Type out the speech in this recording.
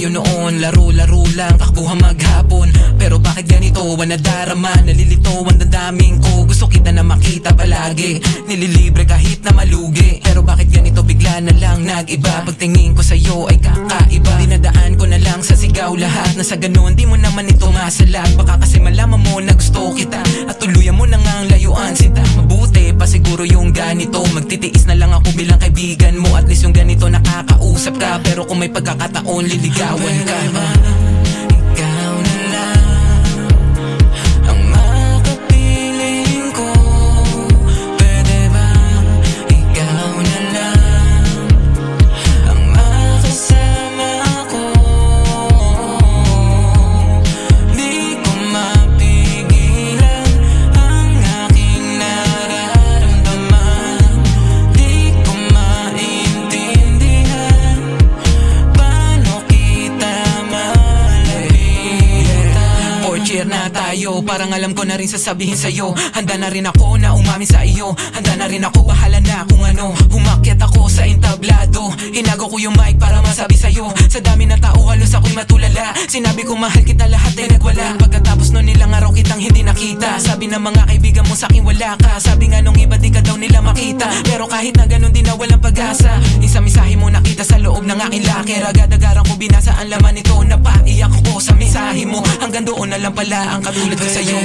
tayo noon, laro-laro lang, takbuhan maghapon. Pero bakit ganito, nadarama, nalilito ang damdamin ko. Gusto kita na makita palagi, nililibre kahit na malugi. Pero bakit ganito, bigla na lang nag-iba. Pagtingin ko sa'yo ay kakaiba. Dinadaan ko na lang sa sigaw lahat, na sa ganun di mo naman ito masalat. Baka kasi malaman mo na gusto kita at tuluyan mo na ngang layuan sinta. Mabuti pa siguro yung ganito, magtitiis na lang ako bilang kaibigan mo. At least yung ganito nakakausap ka. Pero kung may pagkakataon, liligawan ka. Ikaw na lang ang makapiling ko. Pwede ba ikaw na lang ang makasama ko? Di ko mapigilan ang aking nararamdaman. Di ko maintindihan paano kita malapitan. Fourth year na tayo, parang alam ko na rin sasabihin sa'yo. Handa na rin ako na umamin sa iyo. Handa na rin ako, bahala na kung ano. Humakyat ako sa entablado, hinago ko yung mic para masabi sa'yo. Sa dami ng tao halos ako'y matulala. Sinabi ko mahal kita, lahat ay nagwala. Pagkatapos nun nilang araw kitang hindi nakita. Sabi ng mga kaibigan mo sa'kin wala ka. Sabi nga nung iba di ka daw nila makita. Pero kahit na ganun di na walang pag-asa. Isang mensahe mo nakita sa loob ng aking locker. Agad-agaran ko binasa ang laman nito. Napaiyak ako sa mensahe mo. Hanggang doon na lang pala ang katulad ko sa'yo.